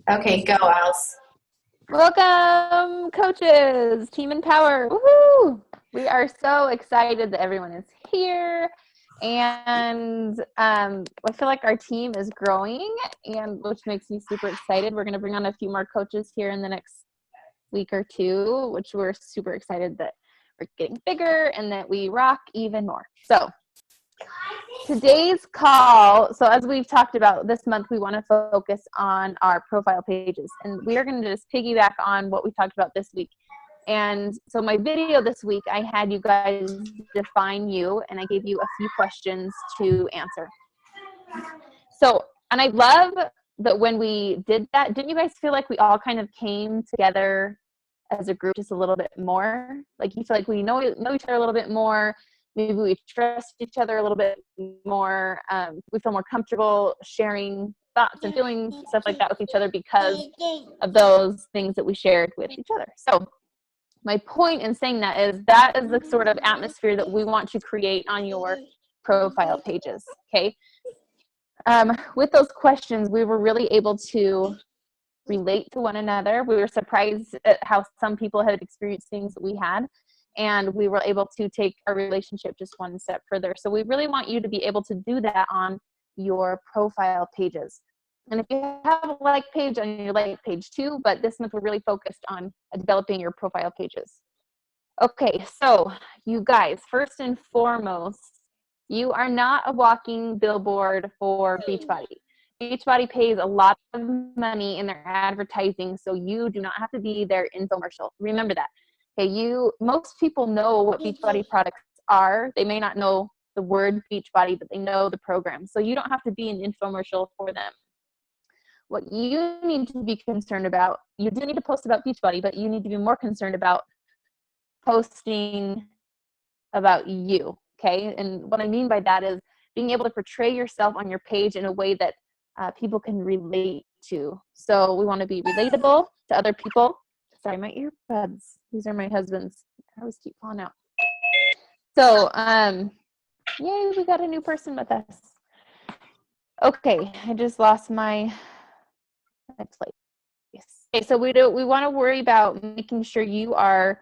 Okay, go, Els. Welcome, coaches, Team Empower. Woohoo! We are so excited that everyone is here. And I feel like our team is growing, and which makes me super excited. We're going to bring on a few more coaches here in the next week or two, which we're super excited that we're getting bigger and that we rock even more. So today's call, so as we've talked about this month, we want to focus on our profile pages, and we are going to just piggyback on what we talked about this week. And so my video this week, I had you guys define you, and I gave you a few questions to answer. So, and I love that when we did that, didn't you guys feel like we all kind of came together as a group just a little bit more? Like you feel like we know each other a little bit more. Maybe we trust each other a little bit more. We feel more comfortable sharing thoughts and feelings, stuff like that with each other because of those things that we shared with each other. So my point in saying that is the sort of atmosphere that we want to create on your profile pages, okay? With those questions, we were really able to relate to one another. We were surprised at how some people had experienced things that we had, and we were able to take our relationship just one step further. So we really want you to be able to do that on your profile pages. And if you have a like page, on your like page too, but this month we're really focused on developing your profile pages. Okay, so you guys, first and foremost, you are not a walking billboard for Beachbody. Beachbody pays a lot of money in their advertising, so you do not have to be their infomercial. Remember that. Okay, most people know what Beachbody products are. They may not know the word Beachbody, but they know the program. So you don't have to be an infomercial for them. What you need to be concerned about, you do need to post about Beachbody, but you need to be more concerned about posting about you, okay? And what I mean by that is being able to portray yourself on your page in a way that people can relate to. So we want to be relatable to other people. Sorry, my earbuds. These are my husband's. I always keep falling out. So, yay, we got a new person with us. Okay, I just lost my place. Okay, so we want to worry about making sure you are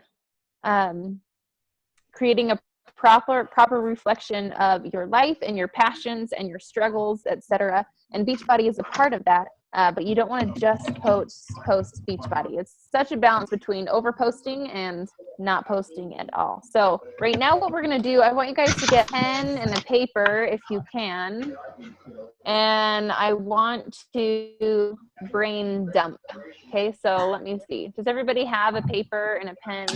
creating a proper reflection of your life and your passions and your struggles, etc. And Beachbody is a part of that, but you don't want to just post Beachbody. It's such a balance between over posting and not posting at all. So right now what we're going to do, I want you guys to get a pen and a paper if you can, and I want to brain dump. Okay, so let me see. Does everybody have a paper and a pen?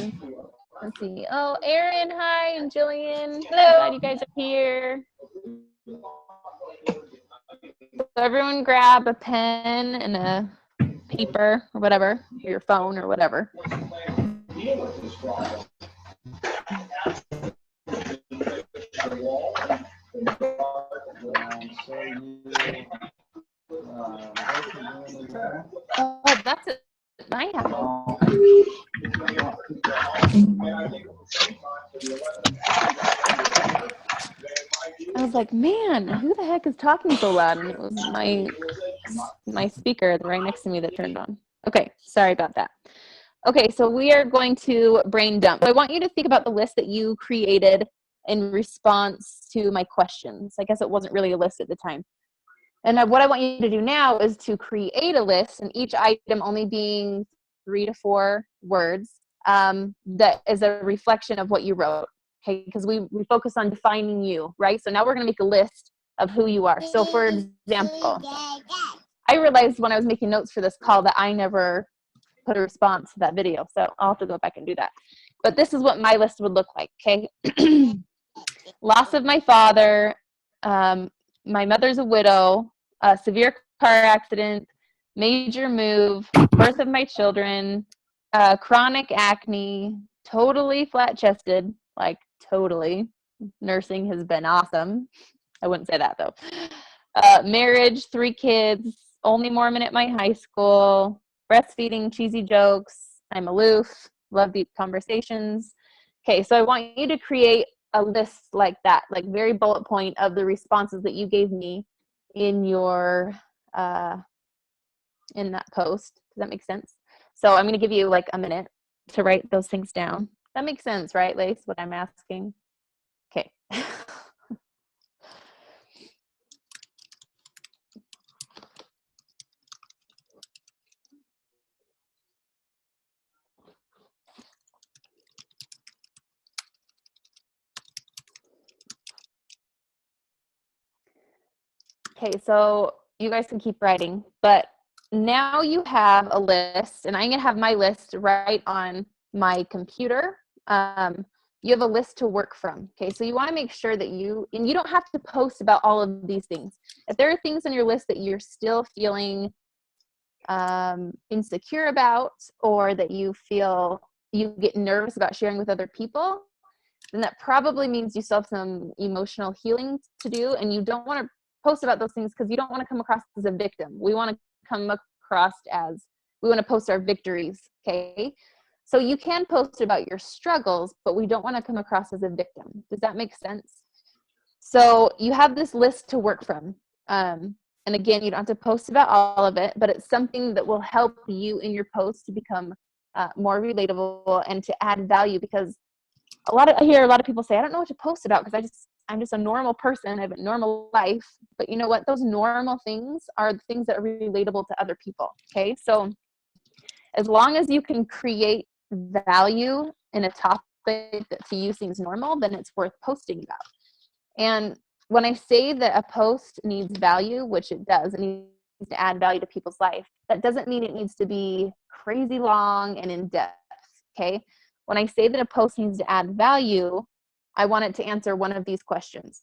Let's see. Oh, Erin, hi, and Jillian. Hello. Glad you guys are here. So everyone grab a pen and a paper or whatever, or your phone or whatever. Oh, that's it. I have I was like, man, who the heck is talking so loud? And it was my speaker right next to me that turned on. Okay, sorry about that. Okay, so we are going to brain dump. So I want you to think about the list that you created in response to my questions. I guess it wasn't really a list at the time. And what I want you to do now is to create a list, and each item only being 3 to 4 words that is a reflection of what you wrote. Okay, because we focus on defining you, right? So now we're going to make a list of who you are. So for example, I realized when I was making notes for this call that I never put a response to that video. So I'll have to go back and do that. But this is what my list would look like, okay? Loss of my father, my mother's a widow, a severe car accident, major move, birth of my children, chronic acne, totally flat-chested, like totally. Nursing has been awesome. I wouldn't say that though. Marriage, 3 kids, only Mormon at my high school, breastfeeding, cheesy jokes, I'm aloof, love deep conversations. Okay, so I want you to create a list like that, like very bullet point of the responses that you gave me in your in that post. Does that make sense? So I'm going to give you like a minute to write those things down. That makes sense, right, Lace, what I'm asking? Okay. Okay, so you guys can keep writing, but now you have a list, and I'm going to have my list right on my computer. You have a list to work from. Okay, so you want to make sure that you don't have to post about all of these things. If there are things on your list that you're still feeling insecure about, or that you feel you get nervous about sharing with other people, then that probably means you still have some emotional healing to do, and you don't want to post about those things because you don't want to come across as a victim. We want to come across as, we want to post our victories, okay? So you can post about your struggles, but we don't want to come across as a victim. Does that make sense? So you have this list to work from. And again, you don't have to post about all of it, but it's something that will help you in your post to become more relatable and to add value, because I hear a lot of people say, I don't know what to post about because I'm just a normal person. I have a normal life. But you know what? Those normal things are the things that are relatable to other people. Okay. So as long as you can create value in a topic that to you seems normal, then it's worth posting about. And when I say that a post needs value, which it does, it needs to add value to people's life, that doesn't mean it needs to be crazy long and in depth. Okay. When I say that a post needs to add value, I want it to answer one of these questions.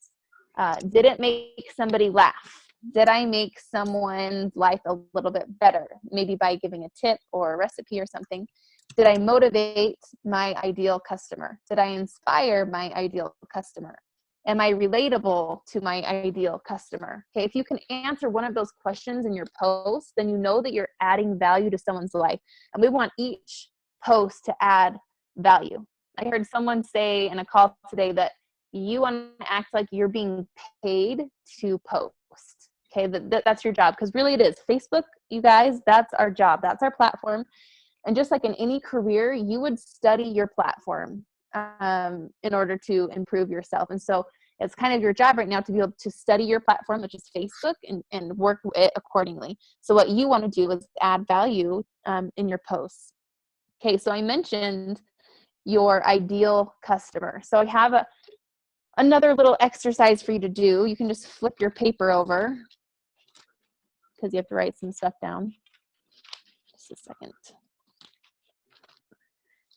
Did it make somebody laugh? Did I make someone's life a little bit better? Maybe by giving a tip or a recipe or something. Did I motivate my ideal customer? Did I inspire my ideal customer? Am I relatable to my ideal customer? Okay, if you can answer one of those questions in your post, then you know that you're adding value to someone's life. And we want each post to add value. I heard someone say in a call today that you want to act like you're being paid to post. Okay, that's your job, because really it is. Facebook, you guys, that's our job. That's our platform. And just like in any career, you would study your platform in order to improve yourself. And so it's kind of your job right now to be able to study your platform, which is Facebook, and work it accordingly. So what you want to do is add value in your posts. Okay, so I mentioned your ideal customer. So I have another little exercise for you to do. You can just flip your paper over because you have to write some stuff down. Just a second.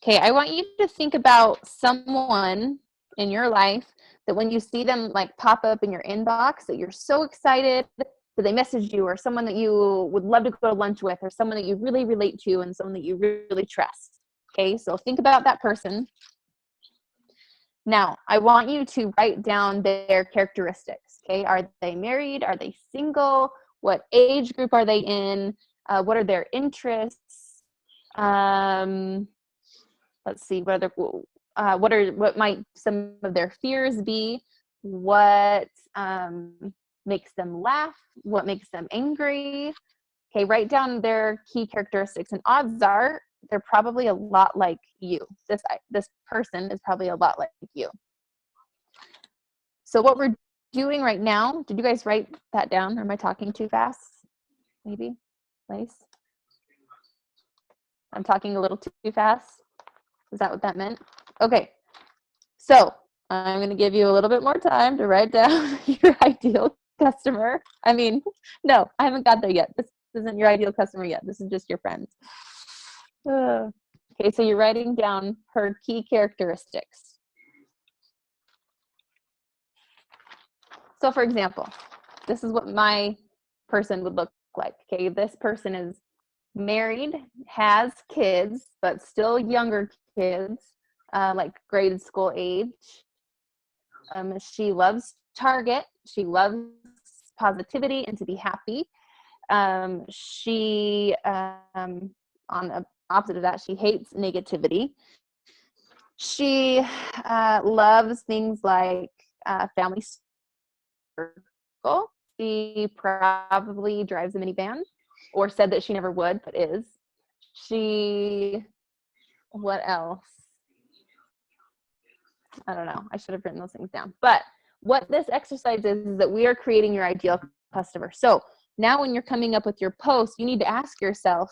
Okay, I want you to think about someone in your life that when you see them like pop up in your inbox, that you're so excited that they messaged you, or someone that you would love to go to lunch with, or someone that you really relate to, and someone that you really trust. Okay, so think about that person. Now, I want you to write down their characteristics. Okay, are they married? Are they single? What age group are they in? What are their interests? Let's see, what might some of their fears be? What makes them laugh? What makes them angry? Okay, write down their key characteristics, and odds are they're probably a lot like you. This person is probably a lot like you. So what we're doing right now, did you guys write that down? Or am I talking too fast? Maybe, Lace? I'm talking a little too fast. Is that what that meant? Okay, so I'm going to give you a little bit more time to write down your ideal customer. I mean, no, I haven't got there yet. This isn't your ideal customer yet. This is just your friend. Okay, so you're writing down her key characteristics. So for example, this is what my person would look like. Okay, this person is married, has kids, but still younger kids, like grade school age. She loves Target. She loves positivity and to be happy. She, on the opposite of that, she hates negativity. She loves things like family circle. She probably drives a minivan. or said that she never would, but is. What else? I don't know. I should have written those things down. But what this exercise is that we are creating your ideal customer. So now when you're coming up with your post, you need to ask yourself,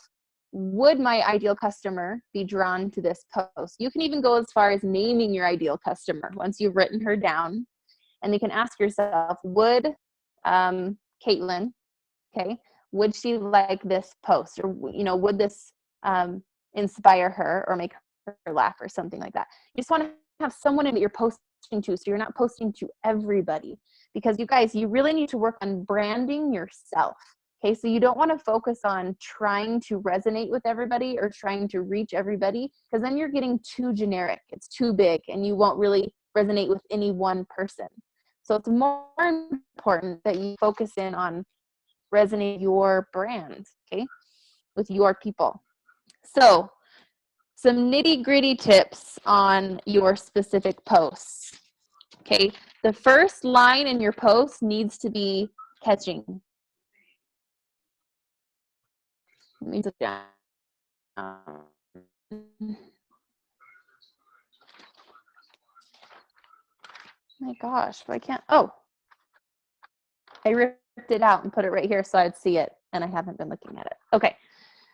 would my ideal customer be drawn to this post? You can even go as far as naming your ideal customer once you've written her down. And you can ask yourself, would Caitlin, okay, would she like this post? Or, would this inspire her or make her laugh or something like that? You just want to have someone that you're posting to, so you're not posting to everybody, because you guys, you really need to work on branding yourself. Okay, so you don't want to focus on trying to resonate with everybody or trying to reach everybody, because then you're getting too generic. It's too big and you won't really resonate with any one person. So it's more important that you focus in on resonate your brand, okay, with your people. So some nitty-gritty tips on your specific posts. Okay, the first line in your post needs to be catching. Let me put down. My gosh, but I can't. Oh, I ripped it out and put it right here so I'd see it, and I haven't been looking at it. Okay,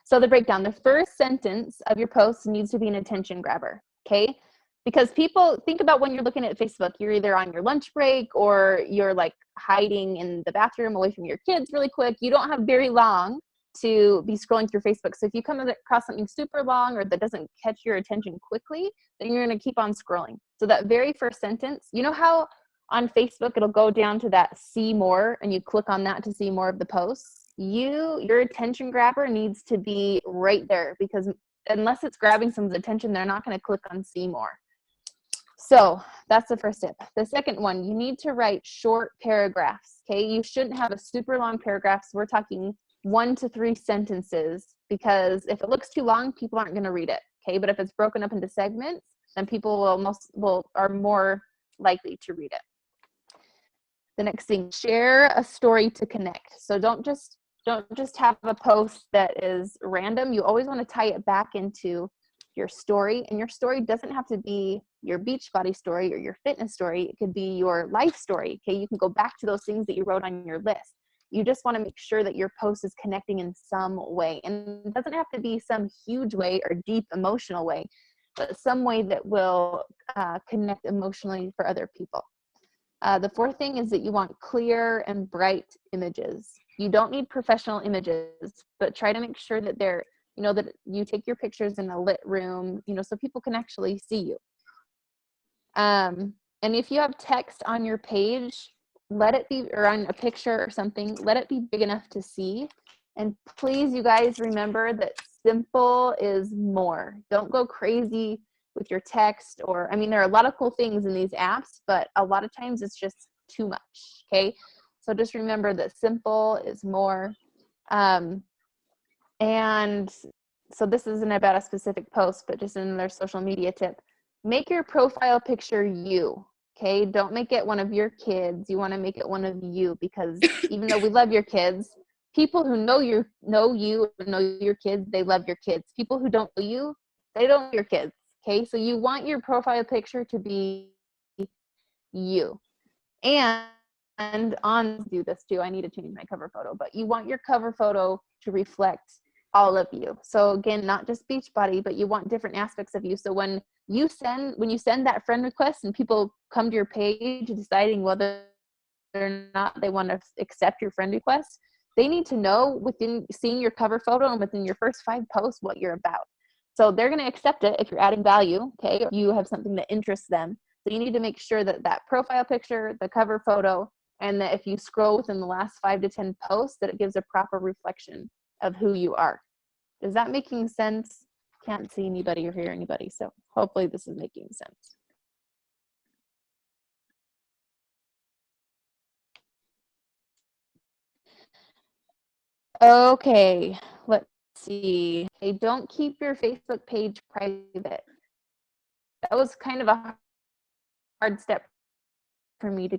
so the breakdown. The first sentence of your post needs to be an attention grabber, okay? Because people, think about when you're looking at Facebook, you're either on your lunch break or you're like hiding in the bathroom away from your kids really quick. You don't have very long to be scrolling through Facebook. So if you come across something super long or that doesn't catch your attention quickly, then you're going to keep on scrolling. So that very first sentence, you know how on Facebook it'll go down to that see more and you click on that to see more of the posts? Your attention grabber needs to be right there, because unless it's grabbing someone's attention, they're not going to click on see more. So that's the first tip. The second one, you need to write short paragraphs, okay? You shouldn't have a super long paragraph. So we're talking 1 to 3 sentences, because if it looks too long, people aren't going to read it, okay? But if it's broken up into segments, then people are more likely to read it. The next thing, share a story to connect. So don't just have a post that is random. You always want to tie it back into your story, and your story doesn't have to be your Beachbody story or your fitness story. It could be your life story. Okay, you can go back to those things that you wrote on your list. You just want to make sure that your post is connecting in some way, and it doesn't have to be some huge way or deep emotional way, but some way that will connect emotionally for other people. The fourth thing is that you want clear and bright images. You don't need professional images, but try to make sure that they're, that you take your pictures in a lit room, so people can actually see you. And if you have text on your page, let it be, or on a picture or something, let it be big enough to see. And please, you guys, remember that simple is more. Don't go crazy with your text, or, there are a lot of cool things in these apps, but a lot of times it's just too much, okay? So just remember that simple is more. And so this isn't about a specific post, but just another social media tip. Make your profile picture you, okay? Don't make it one of your kids. You want to make it one of you, because even though we love your kids, people who know you, know your kids, they love your kids. People who don't know you, they don't know your kids, okay? So you want your profile picture to be you. And on do this too, I need to change my cover photo, but you want your cover photo to reflect all of you. So again, not just Beachbody, but you want different aspects of you. So when you send that friend request and people come to your page deciding whether or not they want to accept your friend request, they need to know within seeing your cover photo and within your first 5 posts what you're about. So they're going to accept it if you're adding value, okay? Or you have something that interests them. So you need to make sure that that profile picture, the cover photo, and that if you scroll within the last 5 to 10 posts, that it gives a proper reflection of who you are. Is that making sense? Can't see anybody or hear anybody, so hopefully this is making sense. Okay, let's see. Okay, don't keep your Facebook page private. That was kind of a hard step for me to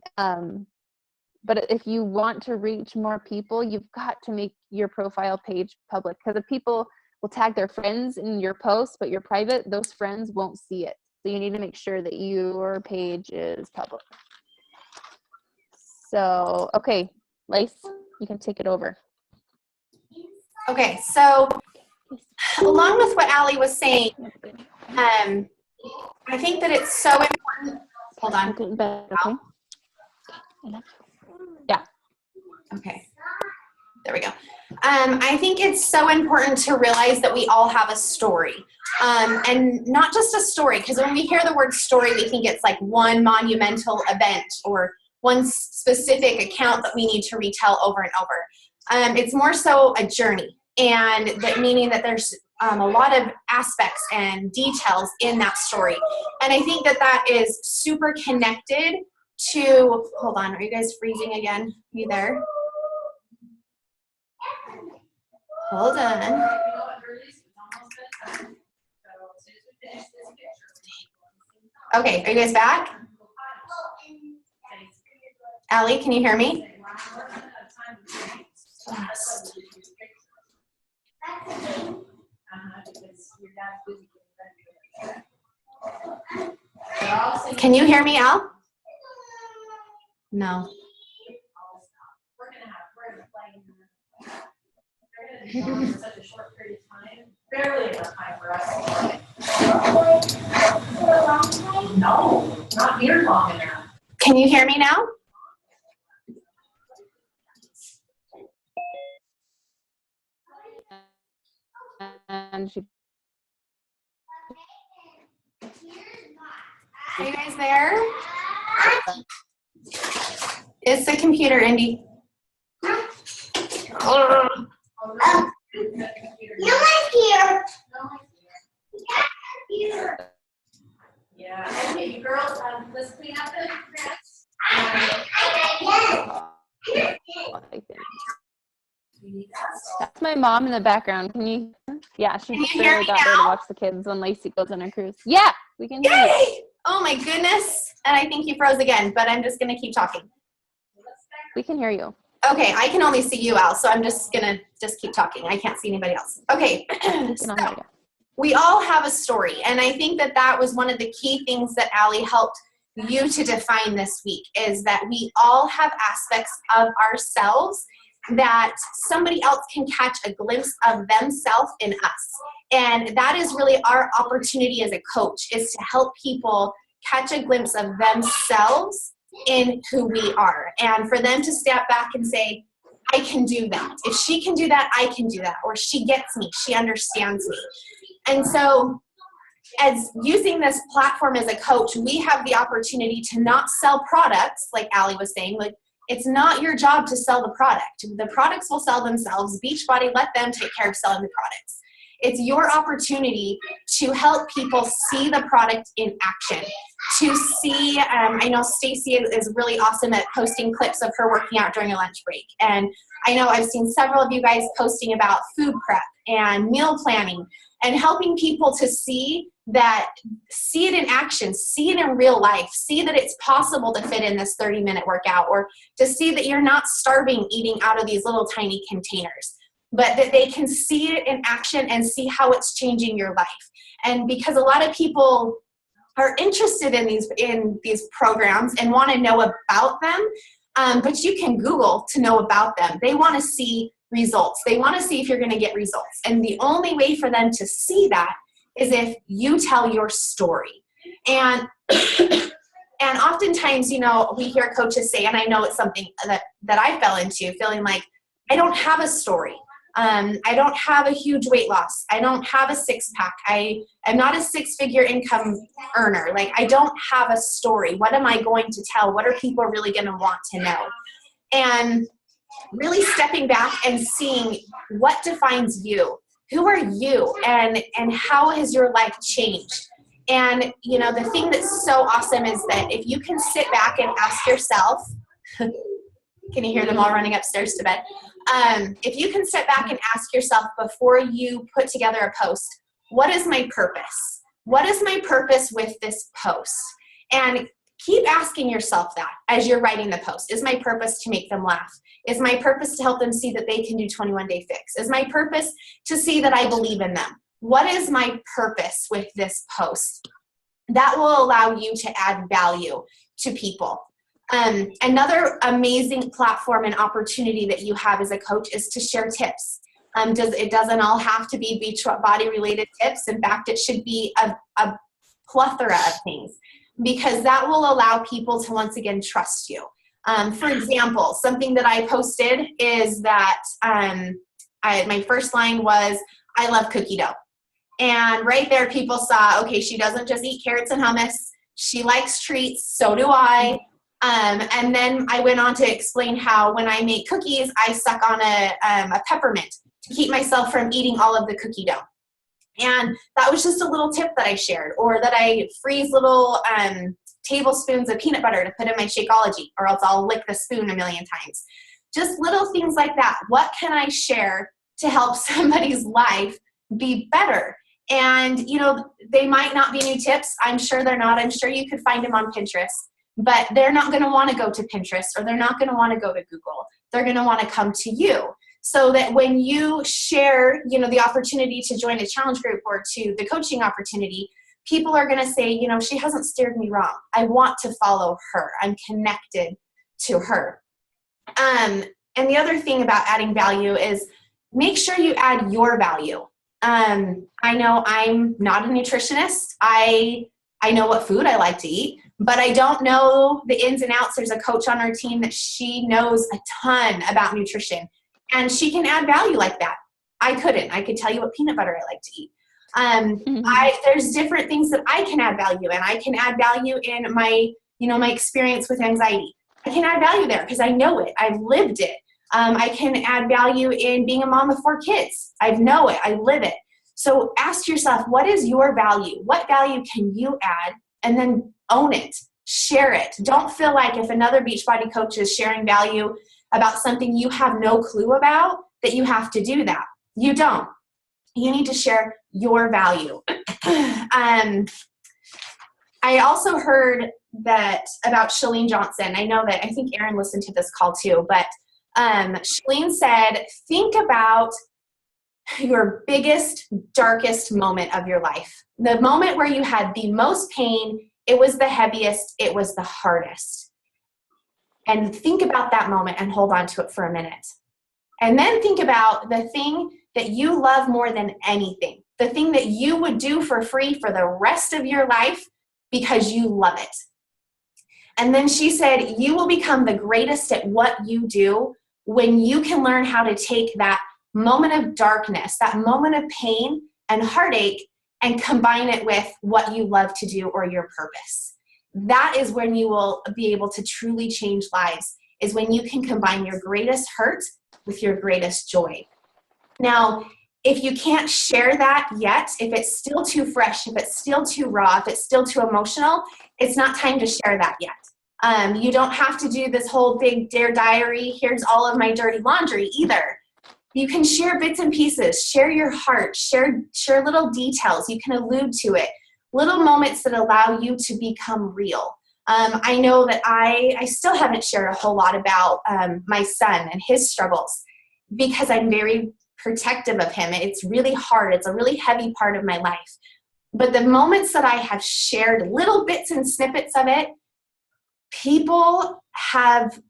But if you want to reach more people, you've got to make your profile page public, because if people will tag their friends in your post, but you're private, those friends won't see it. So you need to make sure that your page is public. So, okay, Lace, you can take it over. Okay, so along with what Allie was saying, I think that it's so important. Hold on. Okay. Yeah. Okay. There we go. I think it's so important to realize that we all have a story. And not just a story, because when we hear the word story, we think it's like one monumental event or one specific account that we need to retell over and over. It's more so a journey, and that meaning that there's a lot of aspects and details in that story. And I think that that is super connected to, hold on, are you guys freezing again? Are you there? Hold on. Okay, are you guys back? Allie, can you hear me? Can you hear me, Al? No. Such a short period of time, barely enough time for us. No, not near long enough. Can you hear me now? And she, are you guys there? It's the computer, Indy. You like here. Yeah, okay, you girls, let's clean up the mess. that's my mom in the background. Can you? Yeah, she Can you just hear barely me got there to now? watch the kids when Lacey goes on her cruise. Yeah, we can hear you. Yay! Oh my goodness. And I think you froze again, but I'm just going to keep talking. We can hear you. Okay, I can only see you, Al, so I'm just going to keep talking. I can't see anybody else. Okay, We can so all hear you. we all have a story, and I think that that was one of the key things that Allie helped you to define this week, is that we all have aspects of ourselves that somebody else can catch a glimpse of themselves in us. And that is really our opportunity as a coach, is to help people catch a glimpse of themselves in who we are, and for them to step back and say, I can do that. If she can do that, I can do that. Or she gets me, she understands me. And so as using this platform as a coach, we have the opportunity to not sell products, like Allie was saying. Like, it's not your job to sell the product. The products will sell themselves. Beachbody, let them take care of selling the products. It's your opportunity to help people see the product in action, to see, I know Stacy is really awesome at posting clips of her working out during a lunch break. And I know I've seen several of you guys posting about food prep and meal planning and helping people to see it in action, see it in real life, see that it's possible to fit in this 30-minute workout, or to see that you're not starving eating out of these little tiny containers, but that they can see it in action and see how it's changing your life. And because a lot of people are interested in these programs and want to know about them, but you can Google to know about them. They want to see results. They want to see if you're going to get results. And the only way for them to see that is if you tell your story. And oftentimes, you know, we hear coaches say, and I know it's something that I fell into, feeling like I don't have a story. I don't have a huge weight loss. I don't have a six-pack. I'm not a six-figure income earner. Like, I don't have a story. What am I going to tell? What are people really going to want to know? And really stepping back and seeing what defines you. Who are you, and how has your life changed? And, you know, the thing that's so awesome is that if you can sit back and ask yourself, can you hear them all running upstairs to bed? If you can sit back and ask yourself before you put together a post, what is my purpose? What is my purpose with this post? And keep asking yourself that as you're writing the post. Is my purpose to make them laugh? Is my purpose to help them see that they can do 21-day fix? Is my purpose to see that I believe in them? What is my purpose with this post? That will allow you to add value to people. Another amazing platform and opportunity that you have as a coach is to share tips. It doesn't all have to be beach body related tips. In fact, it should be a plethora of things, because that will allow people to once again trust you. For example, something that I posted is that my first line was, I love cookie dough. And right there people saw, okay, she doesn't just eat carrots and hummus. She likes treats, so do I. And then I went on to explain how when I make cookies, I suck on a peppermint to keep myself from eating all of the cookie dough. And that was just a little tip that I shared, or that I freeze little tablespoons of peanut butter to put in my Shakeology, or else I'll lick the spoon a million times. Just little things like that. What can I share to help somebody's life be better? And, you know, they might not be new tips. I'm sure they're not. I'm sure you could find them on Pinterest. But they're not going to want to go to Pinterest, or they're not going to want to go to Google. They're going to want to come to you. So that when you share, you know, the opportunity to join a challenge group or to the coaching opportunity, people are going to say, you know, she hasn't steered me wrong. I want to follow her. I'm connected to her. And the other thing about adding value is make sure you add your value. I know I'm not a nutritionist. I know what food I like to eat, but I don't know the ins and outs. There's a coach on our team that she knows a ton about nutrition, and she can add value like that. I couldn't. I could tell you what peanut butter I like to eat. There's different things that I can add value in. I can add value in my experience with anxiety. I can add value there because I know it. I've lived it. I can add value in being a mom of 4 kids. I know it. I live it. So ask yourself, what is your value? What value can you add? And then own it. Share it. Don't feel like if another Beachbody coach is sharing value about something you have no clue about, that you have to do that. You don't. You need to share your value. I also heard that about Chalene Johnson. I think Erin listened to this call too, but Chalene said, think about your biggest, darkest moment of your life. The moment where you had the most pain, it was the heaviest, it was the hardest. And think about that moment and hold on to it for a minute. And then think about the thing that you love more than anything, the thing that you would do for free for the rest of your life because you love it. And then she said, you will become the greatest at what you do when you can learn how to take that moment of darkness, that moment of pain and heartache, and combine it with what you love to do or your purpose. That is when you will be able to truly change lives, is when you can combine your greatest hurt with your greatest joy. Now, if you can't share that yet, if it's still too fresh, if it's still too raw, if it's still too emotional, it's not time to share that yet. You don't have to do this whole big Dear Diary, here's all of my dirty laundry either. You can share bits and pieces, share your heart, share little details. You can allude to it, little moments that allow you to become real. I know that I still haven't shared a whole lot about my son and his struggles because I'm very protective of him. It's really hard. It's a really heavy part of my life. But the moments that I have shared little bits and snippets of it,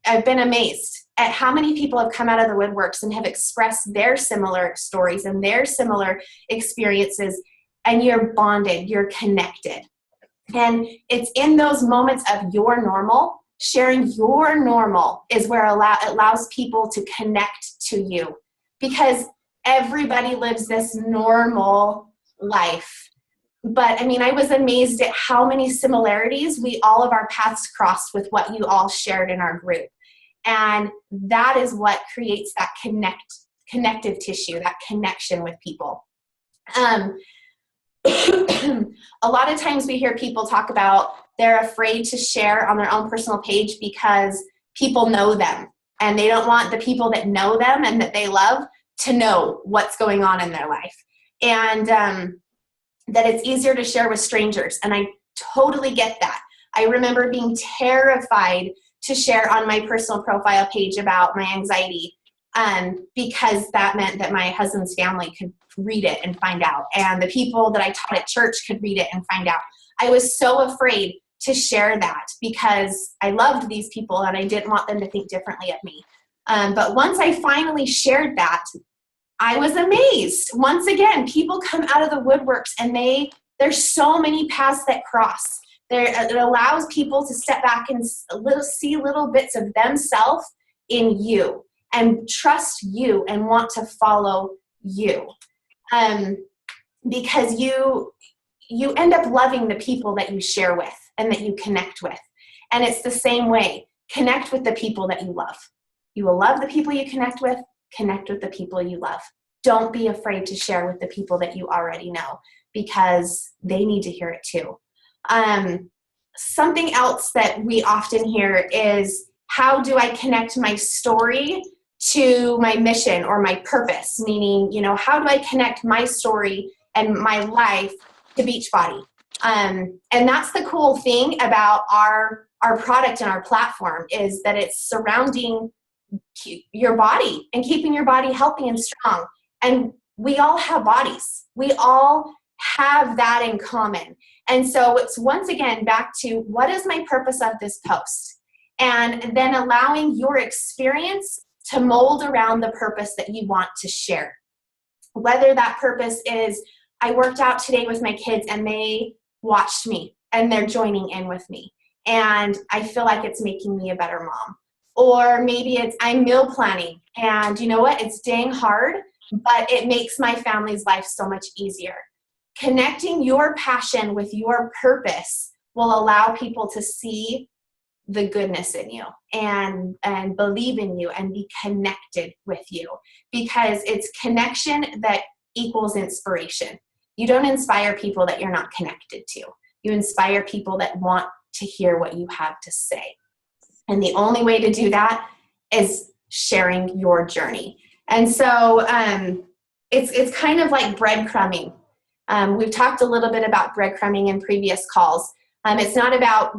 I've been amazed at how many people have come out of the woodworks and have expressed their similar stories and their similar experiences, and you're bonded, you're connected. And it's in those moments of your normal, sharing your normal is where it allows people to connect to you, because everybody lives this normal life. But I mean, I was amazed at how many similarities all of our paths crossed with what you all shared in our group. And that is what creates that connective tissue, that connection with people. A lot of times we hear people talk about they're afraid to share on their own personal page because people know them, and they don't want the people that know them and that they love to know what's going on in their life. And that it's easier to share with strangers. And I totally get that. I remember being terrified to share on my personal profile page about my anxiety, because that meant that my husband's family could read it and find out, and the people that I taught at church could read it and find out. I was so afraid to share that because I loved these people and I didn't want them to think differently of me. But once I finally shared that, I was amazed. Once again, people come out of the woodworks and there's so many paths that cross. It allows people to step back and see little bits of themselves in you and trust you and want to follow you. Because you end up loving the people that you share with and that you connect with. And it's the same way. Connect with the people that you love. You will love the people you connect with the people you love. Don't be afraid to share with the people that you already know because they need to hear it too. Something else that we often hear is, how do I connect my story to my mission or my purpose? Meaning, how do I connect my story and my life to Beachbody? And that's the cool thing about our product and our platform, is that it's surrounding your body and keeping your body healthy and strong. And we all have bodies. We all have that in common. And so it's once again back to, what is my purpose of this post? And then allowing your experience to mold around the purpose that you want to share. Whether that purpose is, I worked out today with my kids and they watched me and they're joining in with me, and I feel like it's making me a better mom. Or maybe it's, I'm meal planning and you know what, it's dang hard, but it makes my family's life so much easier. Connecting your passion with your purpose will allow people to see the goodness in you and believe in you and be connected with you, because it's connection that equals inspiration. You don't inspire people that you're not connected to. You inspire people that want to hear what you have to say. And the only way to do that is sharing your journey. And so it's kind of like breadcrumbing. We've talked a little bit about breadcrumbing in previous calls. It's not about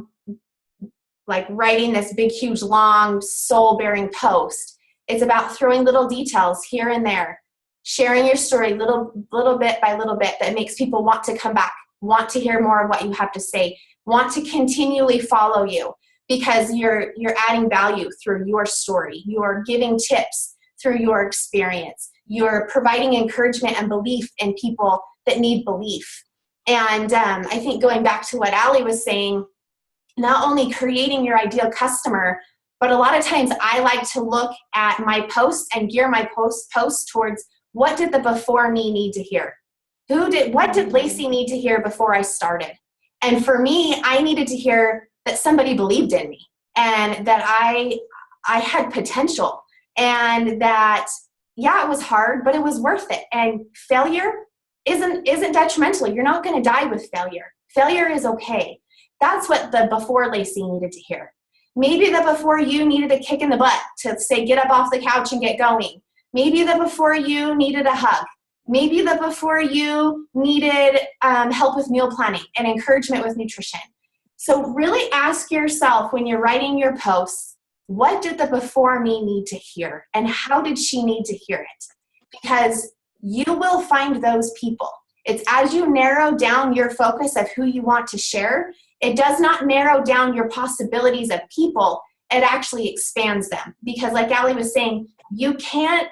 like writing this big, huge, long, soul-bearing post. It's about throwing little details here and there, sharing your story little bit by little bit that makes people want to come back, want to hear more of what you have to say, want to continually follow you, because you're adding value through your story. You're giving tips through your experience. You're providing encouragement and belief in people that need belief. And I think going back to what Allie was saying, not only creating your ideal customer, but a lot of times I like to look at my post and gear my post towards, what did the before me need to hear? What did Lacey need to hear before I started? And for me, I needed to hear that somebody believed in me and that I had potential, and that, yeah, it was hard, but it was worth it. And failure isn't detrimental. You're not going to die with failure. Failure is okay. That's what the before Lacey needed to hear. Maybe the before you needed a kick in the butt to say, get up off the couch and get going. Maybe the before you needed a hug. Maybe the before you needed help with meal planning and encouragement with nutrition. So really ask yourself when you're writing your posts, what did the before me need to hear? And how did she need to hear it? Because you will find those people. It's as you narrow down your focus of who you want to share, it does not narrow down your possibilities of people. It actually expands them. Because like Allie was saying, you can't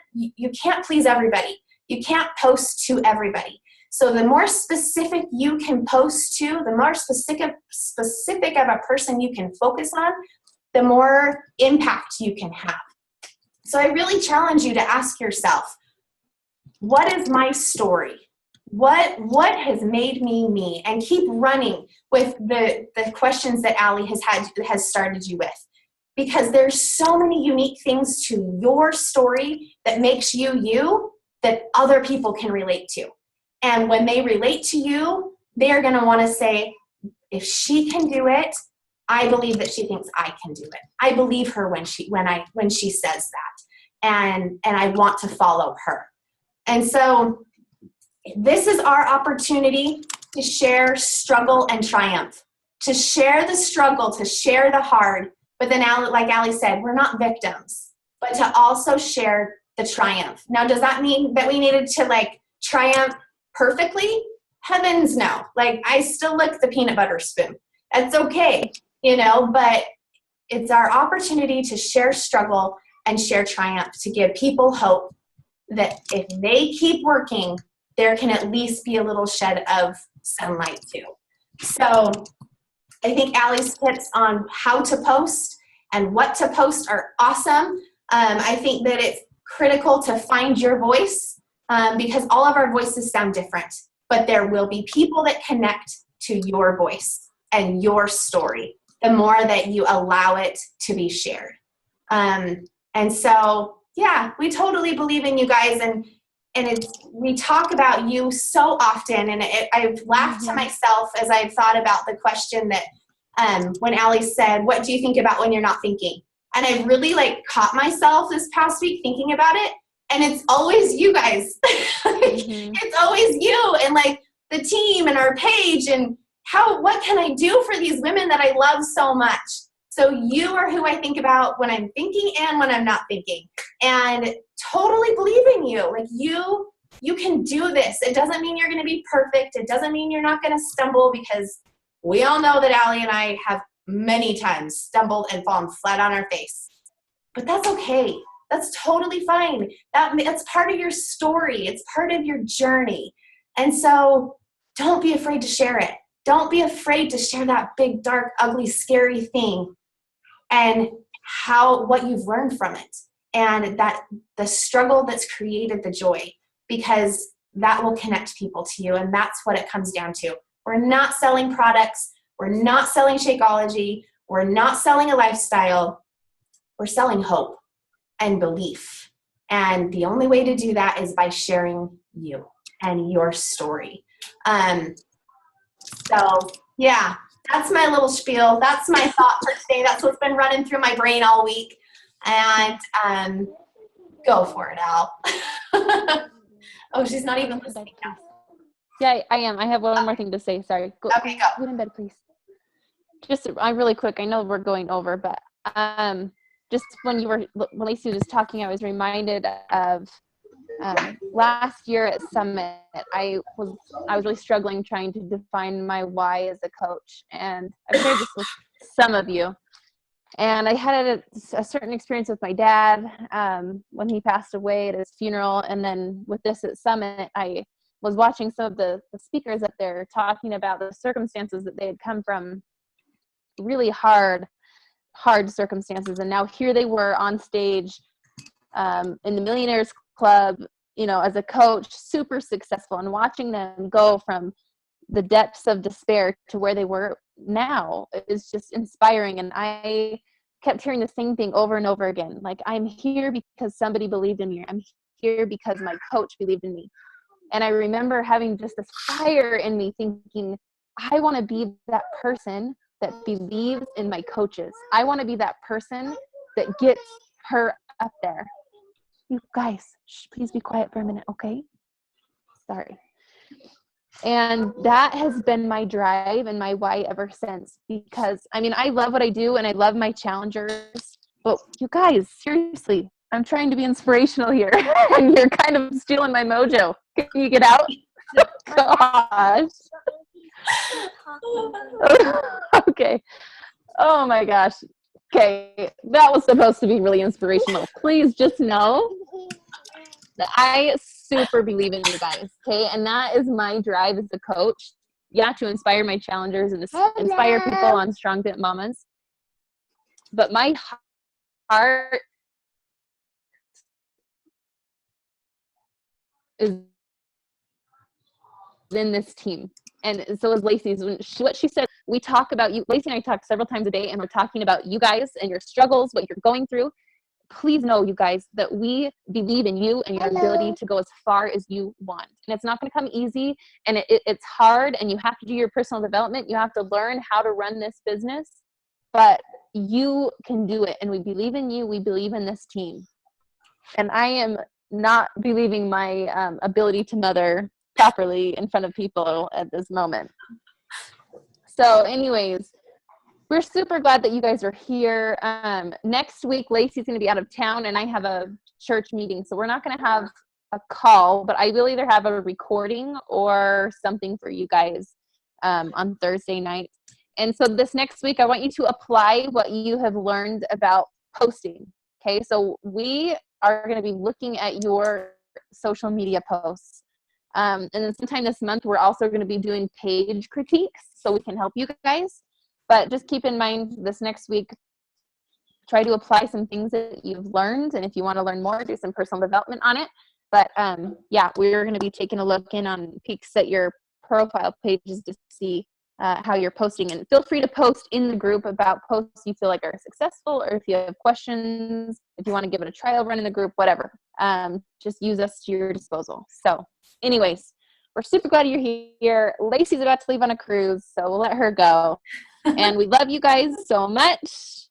please everybody. You can't post to everybody. So the more specific you can post to, the more specific of a person you can focus on, the more impact you can have. So I really challenge you to ask yourself, what is my story? What has made me me? And keep running with the questions that Allie has started you with. Because there's so many unique things to your story that makes you you that other people can relate to. And when they relate to you, they're going to want to say, if she can do it, I believe that she thinks I can do it. I believe her when she says that. And I want to follow her. And so this is our opportunity to share struggle and triumph. to share the struggle, to share the hard, but then like Allie said, we're not victims, but to also share the triumph. Now, does that mean that we needed to like triumph perfectly? Heavens no. Like, I still lick the peanut butter spoon. It's okay, you know, but it's our opportunity to share struggle and share triumph, to give people hope that if they keep working, there can at least be a little shed of sunlight too. So I think Allie's tips on how to post and what to post are awesome. I think that it's critical to find your voice because all of our voices sound different, but there will be people that connect to your voice and your story the more that you allow it to be shared. And so, yeah, we totally believe in you guys, and we talk about you so often, and I've laughed to myself as I've thought about the question that when Allie said, what do you think about when you're not thinking? And I really like caught myself this past week thinking about it, and it's always you guys. It's always you and like the team and our page and what can I do for these women that I love so much? So you are who I think about when I'm thinking and when I'm not thinking, and totally believe in you. Like you can do this. It doesn't mean you're going to be perfect. It doesn't mean you're not going to stumble, because we all know that Allie and I have many times stumbled and fallen flat on our face. But that's okay. That's totally fine. That's part of your story. It's part of your journey. And so don't be afraid to share it. Don't be afraid to share that big, dark, ugly, scary thing and what you've learned from it, and that the struggle that's created the joy, because that will connect people to you. And that's what it comes down to. We're not selling products. We're not selling Shakeology. We're not selling a lifestyle. We're selling hope and belief. And the only way to do that is by sharing you and your story. So yeah, that's my little spiel. That's my thought for today. That's what's been running through my brain all week. And go for it, Al. Oh, she's not even listening now. Yeah, I am. I have one more thing to say. Sorry. Okay, go. Get in bed, please. Just really quick. I know we're going over, but just when Lacey was talking, I was reminded of last year at Summit. I was really struggling trying to define my why as a coach, and I've shared this with some of you. And I had a certain experience with my dad when he passed away at his funeral, and then with this at Summit, I was watching some of the speakers up there talking about the circumstances that they had come from, really hard circumstances, and now here they were on stage in the Millionaires Club, you know, as a coach, super successful, and watching them go from the depths of despair to where they were now is just inspiring. And I kept hearing the same thing over and over again. Like, I'm here because somebody believed in me. I'm here because my coach believed in me. And I remember having just this fire in me thinking, I want to be that person that believes in my coaches. I want to be that person that gets her up there. You guys, please be quiet for a minute, okay? Sorry. And that has been my drive and my why ever since, because I mean, I love what I do and I love my challengers, but you guys, seriously, I'm trying to be inspirational here and you're kind of stealing my mojo. Can you get out? Gosh. Okay. Oh my gosh. Okay. That was supposed to be really inspirational. Please just know that I super believe in you guys. Okay. And that is my drive as a coach. Yeah. To inspire my challengers and to inspire people on Strong Fit Mamas. But my heart is in this team. And so is Lacey's. What she said, we talk about you. Lacey and I talk several times a day, and we're talking about you guys and your struggles, what you're going through. Please know, you guys, that we believe in you and your ability to go as far as you want. And it's not going to come easy, and it's hard, and you have to do your personal development. You have to learn how to run this business, but you can do it. And we believe in you. We believe in this team. And I am not believing my ability to mother properly in front of people at this moment. So anyways, we're super glad that you guys are here. Next week, Lacey's going to be out of town, and I have a church meeting. So we're not going to have a call, but I will either have a recording or something for you guys on Thursday night. And so this next week, I want you to apply what you have learned about posting. Okay, so we are going to be looking at your social media posts. And then sometime this month, we're also going to be doing page critiques so we can help you guys. But just keep in mind this next week, try to apply some things that you've learned. And if you want to learn more, do some personal development on it. But yeah, we're going to be taking a look in on peeks at your profile pages to see how you're posting. And feel free to post in the group about posts you feel like are successful, or if you have questions, if you want to give it a trial run in the group, whatever. Just use us to your disposal. So anyways, we're super glad you're here. Lacey's about to leave on a cruise, so we'll let her go. And we love you guys so much.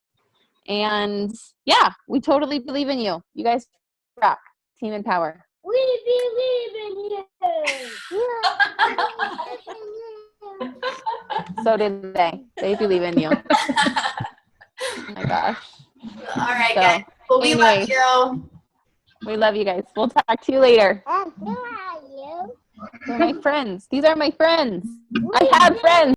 And yeah, we totally believe in you. You guys rock. Team Empower. We believe in you. So did they. They believe in you. Oh my gosh. All right, So, guys. Well, we anyway. love you. We love you guys. We'll talk to you later. Who are you? They're my friends. These are my friends. I have friends.